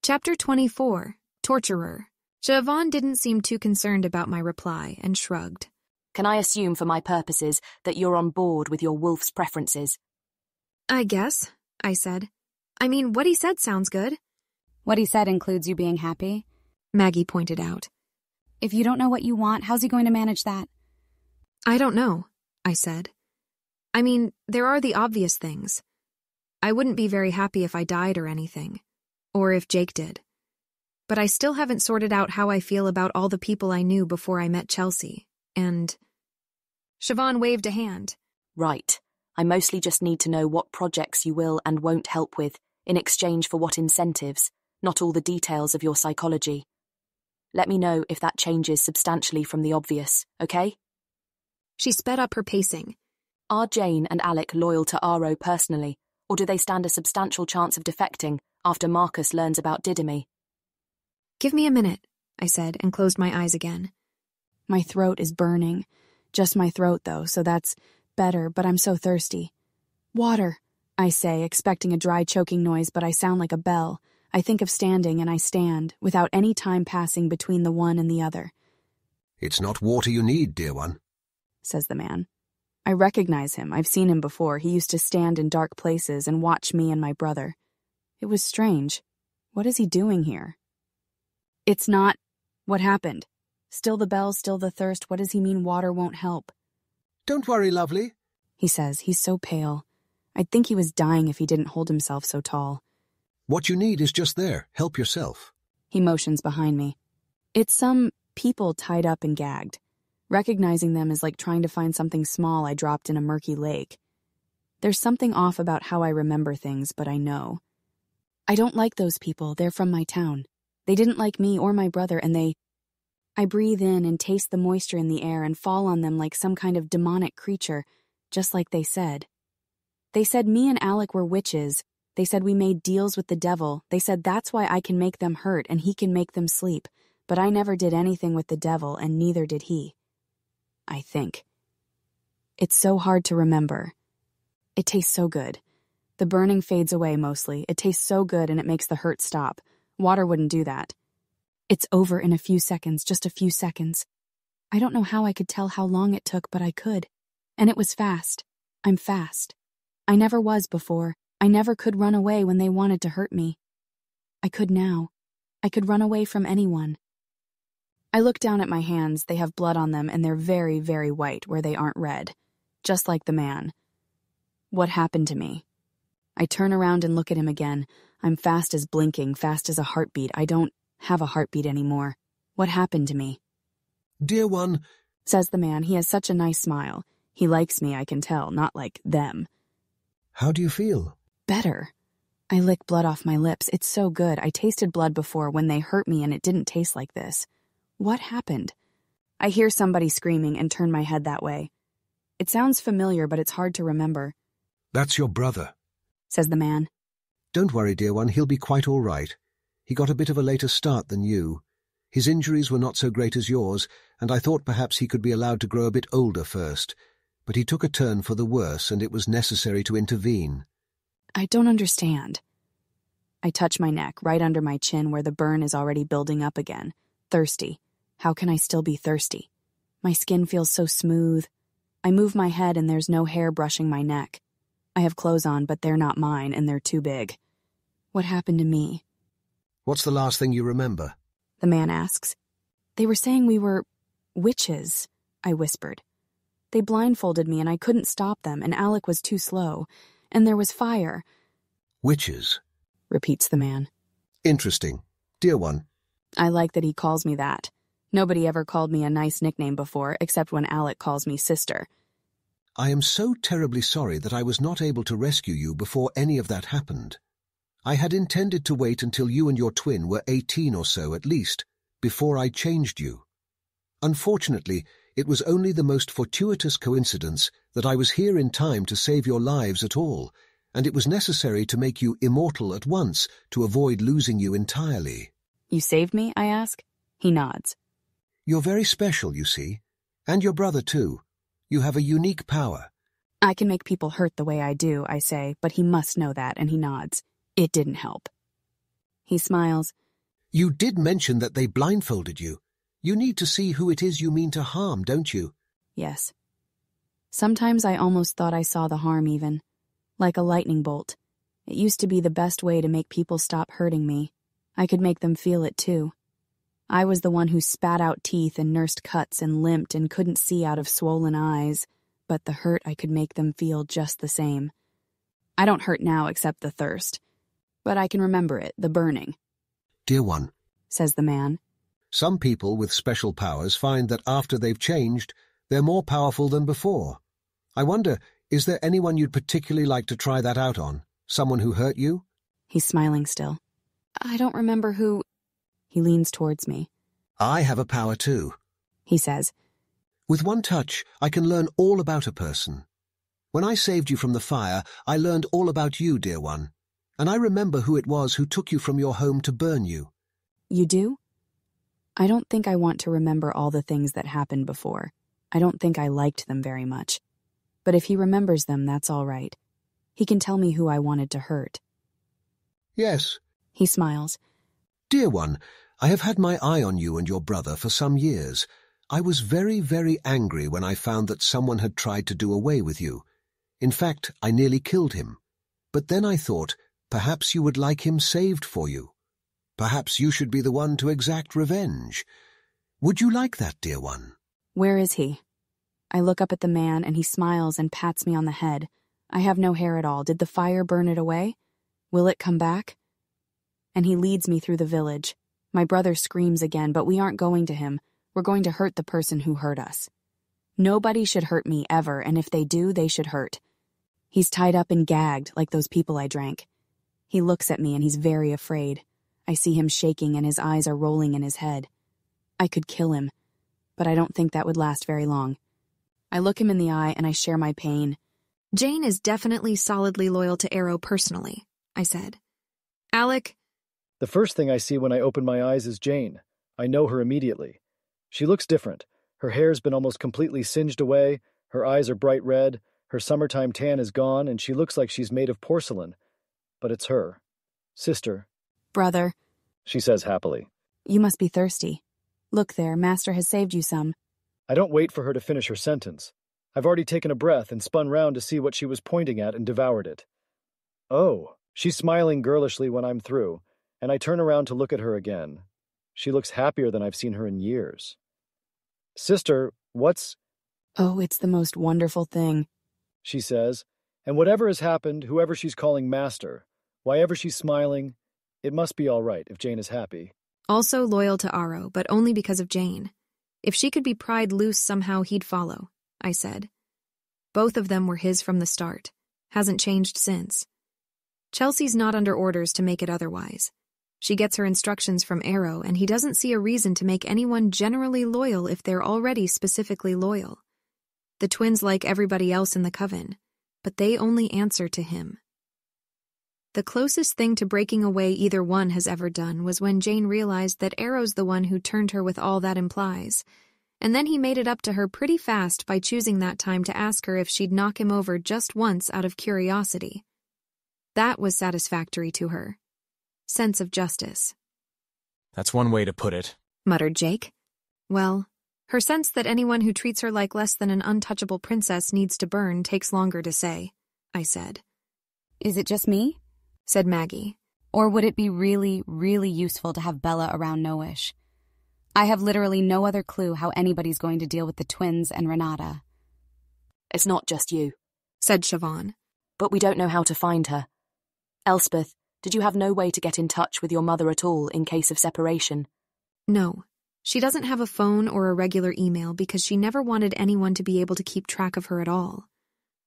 Chapter 24, Torturer. Siobhan didn't seem too concerned about my reply and shrugged. Can I assume for my purposes that you're on board with your wolf's preferences? I guess, I said. I mean, what he said sounds good. What he said includes you being happy? Maggie pointed out. If you don't know what you want, how's he going to manage that? I don't know, I said. I mean, there are the obvious things. I wouldn't be very happy if I died or anything, or if Jake did. But I still haven't sorted out how I feel about all the people I knew before I met Chelsea, and... Siobhan waved a hand. Right. I mostly just need to know what projects you will and won't help with, in exchange for what incentives, not all the details of your psychology. Let me know if that changes substantially from the obvious, okay? She sped up her pacing. Are Jane and Alec loyal to Aro personally, or do they stand a substantial chance of defecting after Marcus learns about Didyme? Give me a minute, I said, and closed my eyes again. My throat is burning. Just my throat, though, so that's better, but I'm so thirsty. Water, I say, expecting a dry choking noise, but I sound like a bell. I think of standing, and I stand, without any time passing between the one and the other. It's not water you need, dear one, says the man. I recognize him. I've seen him before. He used to stand in dark places and watch me and my brother. It was strange. What is he doing here? It's not... What happened? Still the bell, still the thirst. What does he mean water won't help? Don't worry, lovely, he says. He's so pale. I'd think he was dying if he didn't hold himself so tall. What you need is just there. Help yourself. He motions behind me. It's some people tied up and gagged. Recognizing them is like trying to find something small I dropped in a murky lake. There's something off about how I remember things, but I know. I don't like those people. They're from my town. They didn't like me or my brother, and I breathe in and taste the moisture in the air and fall on them like some kind of demonic creature, just like they said. They said me and Alec were witches. They said we made deals with the devil. They said that's why I can make them hurt and he can make them sleep. But I never did anything with the devil, and neither did he. I think. It's so hard to remember. It tastes so good. The burning fades away mostly. It tastes so good and it makes the hurt stop. Water wouldn't do that. It's over in a few seconds, just a few seconds. I don't know how I could tell how long it took, but I could. And it was fast. I'm fast. I never was before. I never could run away when they wanted to hurt me. I could now. I could run away from anyone. I look down at my hands. They have blood on them, and they're very, very white where they aren't red. Just like the man. What happened to me? I turn around and look at him again. I'm fast as blinking, fast as a heartbeat. I don't have a heartbeat anymore. What happened to me? Dear one, says the man. He has such a nice smile. He likes me, I can tell, not like them. How do you feel? Better. I lick blood off my lips. It's so good. I tasted blood before when they hurt me and it didn't taste like this. What happened? I hear somebody screaming and turn my head that way. It sounds familiar, but it's hard to remember. That's your brother, says the man. Don't worry, dear one, he'll be quite all right. He got a bit of a later start than you. His injuries were not so great as yours, and I thought perhaps he could be allowed to grow a bit older first. But he took a turn for the worse, and it was necessary to intervene. I don't understand. I touch my neck, right under my chin where the burn is already building up again. Thirsty. How can I still be thirsty? My skin feels so smooth. I move my head and there's no hair brushing my neck. I have clothes on, but they're not mine and they're too big. What happened to me? What's the last thing you remember? The man asks. They were saying we were witches, I whispered. They blindfolded me and I couldn't stop them, and Alec was too slow. And there was fire. Witches, repeats the man. Interesting. Dear one. I like that he calls me that. Nobody ever called me a nice nickname before, except when Alec calls me sister. I am so terribly sorry that I was not able to rescue you before any of that happened. I had intended to wait until you and your twin were 18 or so at least, before I changed you. Unfortunately, it was only the most fortuitous coincidence that I was here in time to save your lives at all, and it was necessary to make you immortal at once to avoid losing you entirely. You saved me, I ask. He nods. You're very special, you see. And your brother, too. You have a unique power. I can make people hurt the way I do, I say, but he must know that, and he nods. It didn't help. He smiles. You did mention that they blindfolded you. You need to see who it is you mean to harm, don't you? Yes. Sometimes I almost thought I saw the harm even. Like a lightning bolt. It used to be the best way to make people stop hurting me. I could make them feel it too. I was the one who spat out teeth and nursed cuts and limped and couldn't see out of swollen eyes, but the hurt I could make them feel just the same. I don't hurt now except the thirst. But I can remember it, the burning. Dear one, says the man. Some people with special powers find that after they've changed, they're more powerful than before. I wonder, is there anyone you'd particularly like to try that out on? Someone who hurt you? He's smiling still. I don't remember who... He leans towards me. I have a power too, he says. With one touch, I can learn all about a person. When I saved you from the fire, I learned all about you, dear one. And I remember who it was who took you from your home to burn you. You do? I don't think I want to remember all the things that happened before. I don't think I liked them very much. But if he remembers them, that's all right. He can tell me who I wanted to hurt. Yes. He smiles. Dear one, I have had my eye on you and your brother for some years. I was very, very angry when I found that someone had tried to do away with you. In fact, I nearly killed him. But then I thought, perhaps you would like him saved for you. Perhaps you should be the one to exact revenge. Would you like that, dear one? Where is he? I look up at the man and he smiles and pats me on the head. I have no hair at all. Did the fire burn it away? Will it come back? And he leads me through the village. My brother screams again, but we aren't going to him. We're going to hurt the person who hurt us. Nobody should hurt me ever, and if they do, they should hurt. He's tied up and gagged, like those people I drank. He looks at me and he's very afraid. I see him shaking and his eyes are rolling in his head. I could kill him, but I don't think that would last very long. I look him in the eye and I share my pain. Jane is definitely solidly loyal to Arrow personally, I said. Alec? The first thing I see when I open my eyes is Jane. I know her immediately. She looks different. Her hair's been almost completely singed away, her eyes are bright red, her summertime tan is gone, and she looks like she's made of porcelain. But it's her. Sister. Brother, she says happily. You must be thirsty. Look there, Master has saved you some. I don't wait for her to finish her sentence. I've already taken a breath and spun round to see what she was pointing at and devoured it. Oh, she's smiling girlishly when I'm through, and I turn around to look at her again. She looks happier than I've seen her in years. Sister, what's... Oh, it's the most wonderful thing, she says, and whatever has happened, whoever she's calling Master, why ever she's smiling, it must be all right if Jane is happy. Also loyal to Arrow, but only because of Jane. If she could be pried loose somehow, he'd follow, I said. Both of them were his from the start. Hasn't changed since. Chelsea's not under orders to make it otherwise. She gets her instructions from Arrow, and he doesn't see a reason to make anyone generally loyal if they're already specifically loyal. The twins like everybody else in the coven, but they only answer to him. The closest thing to breaking away either one has ever done was when Jane realized that Arrow's the one who turned her with all that implies, and then he made it up to her pretty fast by choosing that time to ask her if she'd knock him over just once out of curiosity. That was satisfactory to her. Sense of justice. That's one way to put it, muttered Jake. Well, her sense that anyone who treats her like less than an untouchable princess needs to burn takes longer to say, I said. Is it just me? Said Maggie. Or would it be really, really useful to have Bella around Nowish? I have literally no other clue how anybody's going to deal with the twins and Renata. It's not just you, said Siobhan. But we don't know how to find her. Elspeth, did you have no way to get in touch with your mother at all in case of separation? No. She doesn't have a phone or a regular email because she never wanted anyone to be able to keep track of her at all.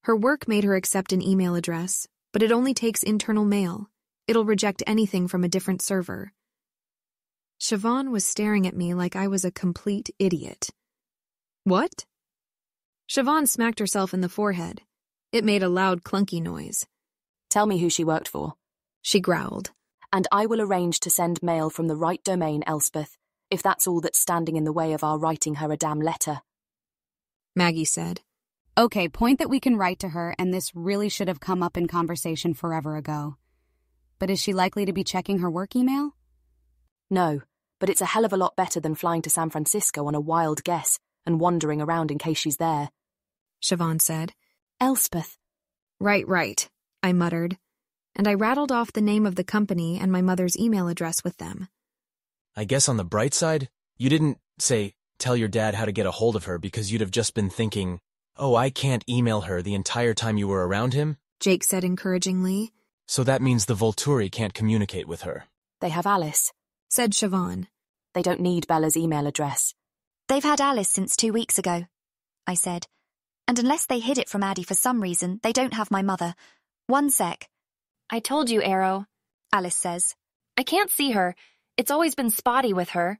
Her work made her accept an email address, but it only takes internal mail. It'll reject anything from a different server. Siobhan was staring at me like I was a complete idiot. What? Siobhan smacked herself in the forehead. It made a loud clunky noise. Tell me who she worked for, she growled. And I will arrange to send mail from the right domain, Elspeth, if that's all that's standing in the way of our writing her a damn letter. Maggie said. Okay, point that we can write to her, and this really should have come up in conversation forever ago. But is she likely to be checking her work email? No, but it's a hell of a lot better than flying to San Francisco on a wild guess and wandering around in case she's there. Siobhan said. Elspeth. Right, I muttered, and I rattled off the name of the company and my mother's email address with them. I guess on the bright side, you didn't, say, tell your dad how to get a hold of her because you'd have just been thinking, oh, I can't email her the entire time you were around him? Jake said encouragingly. So that means the Volturi can't communicate with her. They have Alice, said Siobhan. They don't need Bella's email address. They've had Alice since 2 weeks ago, I said. And unless they hid it from Addie for some reason, they don't have my mother. 1 sec. I told you, Arrow, Alice says. I can't see her. It's always been spotty with her.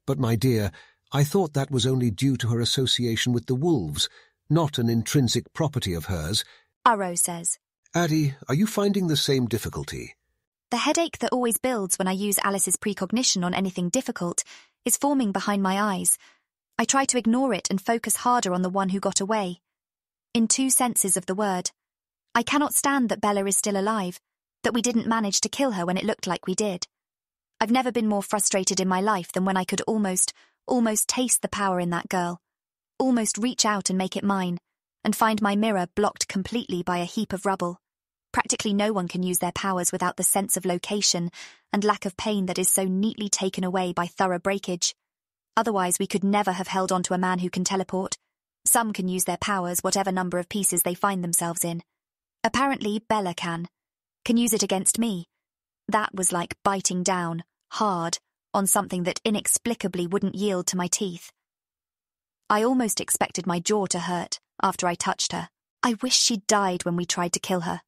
But my dear, I thought that was only due to her association with the wolves, not an intrinsic property of hers. Arrow says. Addie, are you finding the same difficulty? The headache that always builds when I use Alice's precognition on anything difficult is forming behind my eyes. I try to ignore it and focus harder on the one who got away. In 2 senses of the word. I cannot stand that Bella is still alive, that we didn't manage to kill her when it looked like we did. I've never been more frustrated in my life than when I could almost taste the power in that girl, almost reach out and make it mine, and find my mirror blocked completely by a heap of rubble. Practically no one can use their powers without the sense of location and lack of pain that is so neatly taken away by thorough breakage. Otherwise, we could never have held on to a man who can teleport. Some can use their powers, whatever number of pieces they find themselves in. Apparently, Bella can use it against me. That was like biting down, hard, on something that inexplicably wouldn't yield to my teeth. I almost expected my jaw to hurt after I touched her. I wish she'd died when we tried to kill her.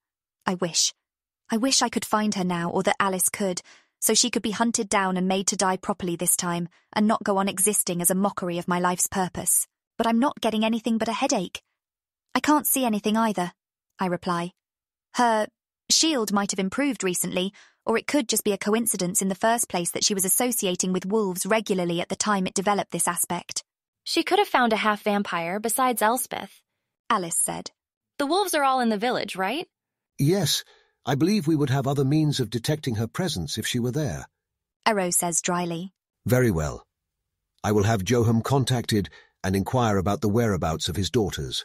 I wish I could find her now, or that Alice could, so she could be hunted down and made to die properly this time, and not go on existing as a mockery of my life's purpose. But I'm not getting anything but a headache. I can't see anything either, I reply. Her shield might have improved recently, or it could just be a coincidence in the first place that she was associating with wolves regularly at the time it developed this aspect. She could have found a half-vampire besides Elspeth, Alice said. The wolves are all in the village, right? Yes, I believe we would have other means of detecting her presence if she were there. Arrow says dryly. Very well. I will have Joham contacted and inquire about the whereabouts of his daughters.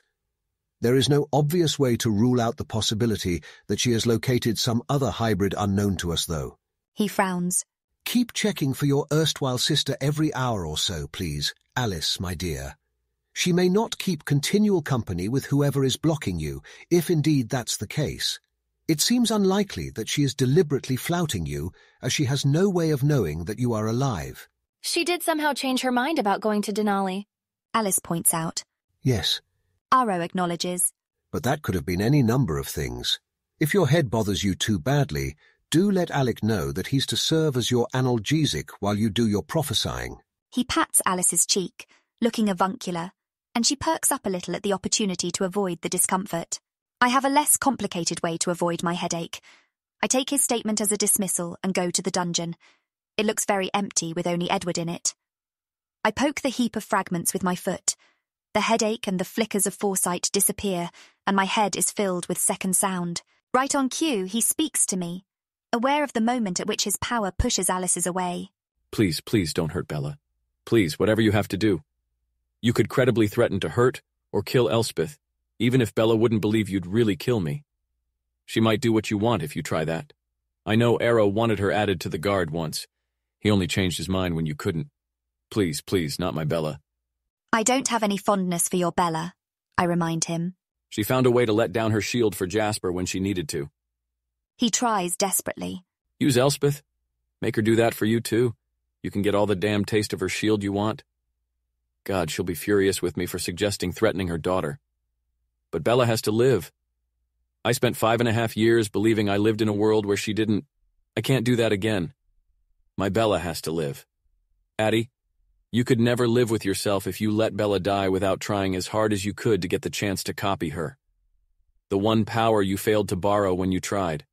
There is no obvious way to rule out the possibility that she has located some other hybrid unknown to us, though. He frowns. Keep checking for your erstwhile sister every hour or so, please, Alice, my dear. She may not keep continual company with whoever is blocking you, if indeed that's the case. It seems unlikely that she is deliberately flouting you, as she has no way of knowing that you are alive. She did somehow change her mind about going to Denali, Alice points out. Yes. Arrow acknowledges. But that could have been any number of things. If your head bothers you too badly, do let Alec know that he's to serve as your analgesic while you do your prophesying. He pats Alice's cheek, looking avuncular, and she perks up a little at the opportunity to avoid the discomfort. I have a less complicated way to avoid my headache. I take his statement as a dismissal and go to the dungeon. It looks very empty with only Edward in it. I poke the heap of fragments with my foot. The headache and the flickers of foresight disappear, and my head is filled with second sound. Right on cue, he speaks to me, aware of the moment at which his power pushes Alice's away. Please, please don't hurt Bella. Please, whatever you have to do. You could credibly threaten to hurt or kill Elspeth, even if Bella wouldn't believe you'd really kill me. She might do what you want if you try that. I know Arrow wanted her added to the guard once. He only changed his mind when you couldn't. Please, please, not my Bella. I don't have any fondness for your Bella, I remind him. She found a way to let down her shield for Jasper when she needed to. He tries desperately. Use Elspeth. Make her do that for you, too. You can get all the damn taste of her shield you want. God, she'll be furious with me for suggesting threatening her daughter. But Bella has to live. I spent 5.5 years believing I lived in a world where she didn't. I can't do that again. My Bella has to live. Addie, you could never live with yourself if you let Bella die without trying as hard as you could to get the chance to copy her. The one power you failed to borrow when you tried.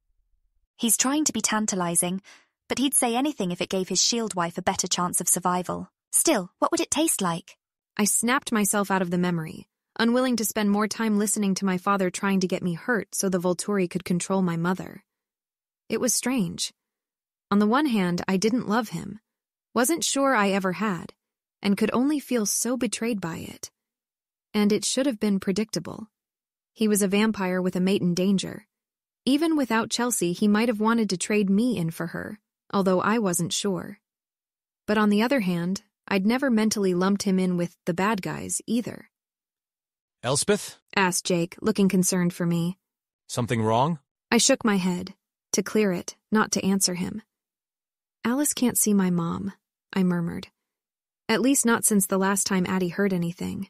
He's trying to be tantalizing, but he'd say anything if it gave his shield wife a better chance of survival. Still, what would it taste like? I snapped myself out of the memory, unwilling to spend more time listening to my father trying to get me hurt so the Volturi could control my mother. It was strange. On the one hand, I didn't love him, wasn't sure I ever had, and could only feel so betrayed by it. And it should have been predictable. He was a vampire with a mate in danger. Even without Chelsea, he might have wanted to trade me in for her, although I wasn't sure. But on the other hand, I'd never mentally lumped him in with the bad guys either. Elspeth? Asked Jake, looking concerned for me. Something wrong? I shook my head, to clear it, not to answer him. Alice can't see my mom, I murmured. At least not since the last time Addie heard anything.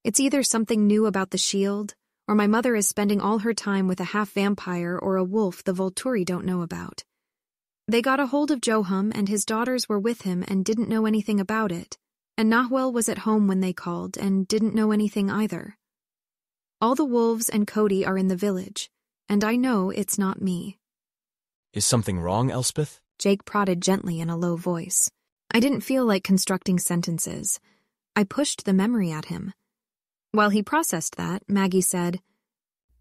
It's either something new about the shield, or my mother is spending all her time with a half-vampire or a wolf the Volturi don't know about. They got a hold of Johum and his daughters were with him and didn't know anything about it, and Nahuel was at home when they called and didn't know anything either. All the wolves and Cody are in the village, and I know it's not me. Is something wrong, Elspeth? Jake prodded gently in a low voice. I didn't feel like constructing sentences. I pushed the memory at him. While he processed that, Maggie said,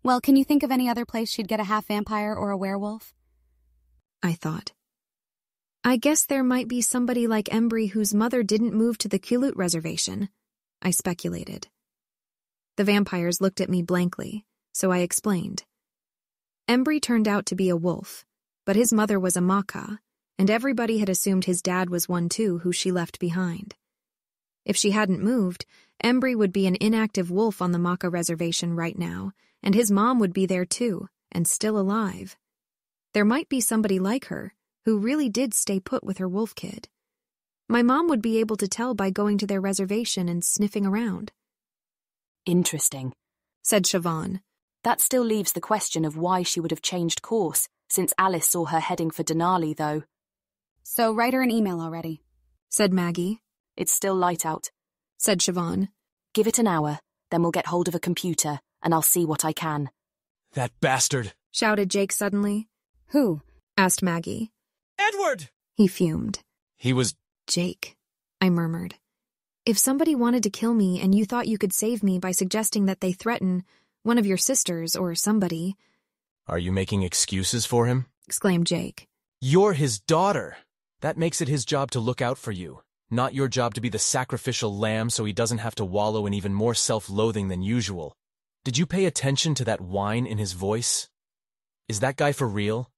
Well, can you think of any other place she'd get a half-vampire or a werewolf? I thought. I guess there might be somebody like Embry whose mother didn't move to the Quileute reservation, I speculated. The vampires looked at me blankly, so I explained. Embry turned out to be a wolf, but his mother was a Maca, and everybody had assumed his dad was one too who she left behind. If she hadn't moved, Embry would be an inactive wolf on the Maca reservation right now, and his mom would be there too, and still alive. There might be somebody like her, who really did stay put with her wolf kid. My mom would be able to tell by going to their reservation and sniffing around. Interesting, said Siobhan. That still leaves the question of why she would have changed course, since Alice saw her heading for Denali, though. So write her an email already, said Maggie. It's still light out, said Siobhan. Give it an hour, then we'll get hold of a computer, and I'll see what I can. That bastard! Shouted Jake suddenly. Who? Asked Maggie. Edward! He fumed. He was... Jake, I murmured. If somebody wanted to kill me and you thought you could save me by suggesting that they threaten one of your sisters or somebody... Are you making excuses for him? Exclaimed Jake. You're his daughter. That makes it his job to look out for you. Not your job to be the sacrificial lamb so he doesn't have to wallow in even more self-loathing than usual. Did you pay attention to that whine in his voice? Is that guy for real?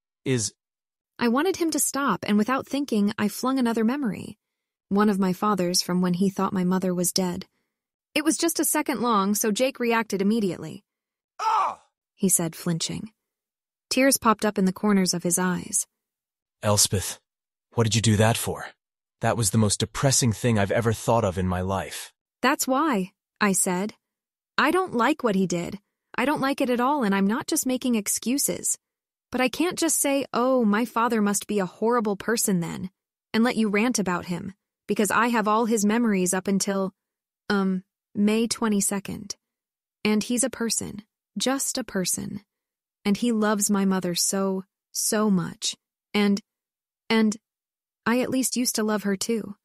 I wanted him to stop, and without thinking, I flung another memory. One of my father's from when he thought my mother was dead. It was just a second long, so Jake reacted immediately. Ah! He said, flinching. Tears popped up in the corners of his eyes. Elspeth, what did you do that for? That was the most depressing thing I've ever thought of in my life. That's why, I said. I don't like what he did. I don't like it at all, and I'm not just making excuses. But I can't just say, oh, my father must be a horrible person then, and let you rant about him, because I have all his memories up until, May 22nd. And he's a person, just a person. And he loves my mother so much. And I at least used to love her too.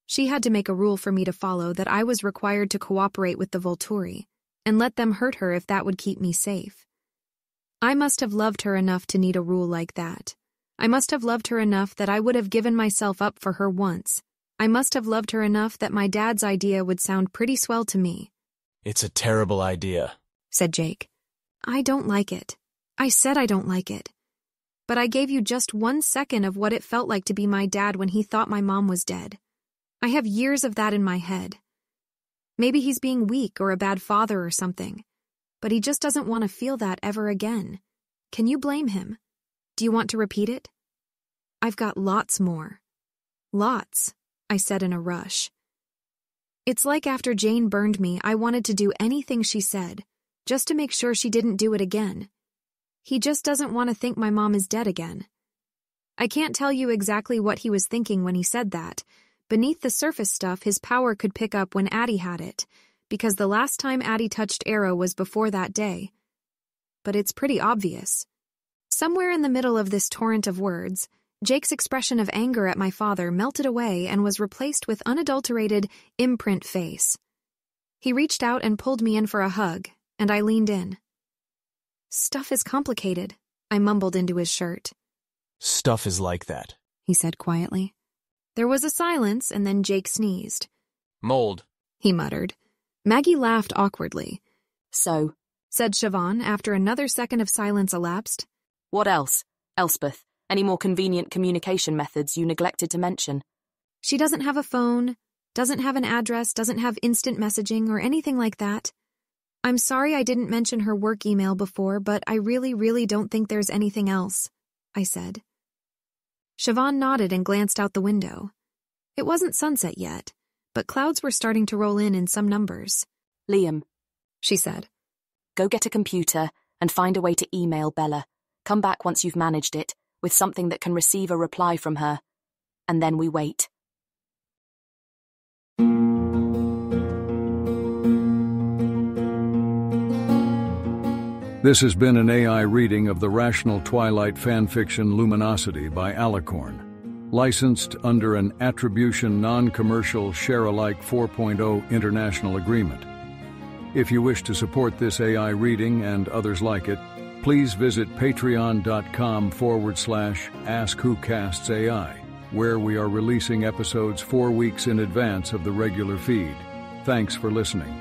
She had to make a rule for me to follow that I was required to cooperate with the Volturi, and let them hurt her if that would keep me safe. I must have loved her enough to need a rule like that. I must have loved her enough that I would have given myself up for her once. I must have loved her enough that my dad's idea would sound pretty swell to me. It's a terrible idea, said Jake. I don't like it. I said I don't like it. But I gave you just 1 second of what it felt like to be my dad when he thought my mom was dead. I have years of that in my head. Maybe he's being weak or a bad father or something. But he just doesn't want to feel that ever again. Can you blame him? Do you want to repeat it? I've got lots more. Lots, I said in a rush. It's like after Jane burned me, I wanted to do anything she said, just to make sure she didn't do it again. He just doesn't want to think my mom is dead again. I can't tell you exactly what he was thinking when he said that. Beneath the surface stuff, his power could pick up when Addie had it, because the last time Addie touched Arrow was before that day. But it's pretty obvious. Somewhere in the middle of this torrent of words, Jake's expression of anger at my father melted away and was replaced with unadulterated, imprint face. He reached out and pulled me in for a hug, and I leaned in. Stuff is complicated, I mumbled into his shirt. Stuff is like that, he said quietly. There was a silence, and then Jake sneezed. Mold, he muttered. Maggie laughed awkwardly. So, said Siobhan after another second of silence elapsed. What else? Elspeth, any more convenient communication methods you neglected to mention? She doesn't have a phone, doesn't have an address, doesn't have instant messaging or anything like that. I'm sorry I didn't mention her work email before, but I really don't think there's anything else, I said. Siobhan nodded and glanced out the window. It wasn't sunset yet, but clouds were starting to roll in some numbers. Liam, she said. Go get a computer and find a way to email Bella. Come back once you've managed it, with something that can receive a reply from her. And then we wait. This has been an AI reading of the Rational Twilight fanfiction Luminosity by Alicorn, licensed under an Attribution Non-Commercial Share-alike 4.0 international agreement. If you wish to support this AI reading and others like it, please visit patreon.com/AskWhoCastsAI, where we are releasing episodes 4 weeks in advance of the regular feed. Thanks for listening.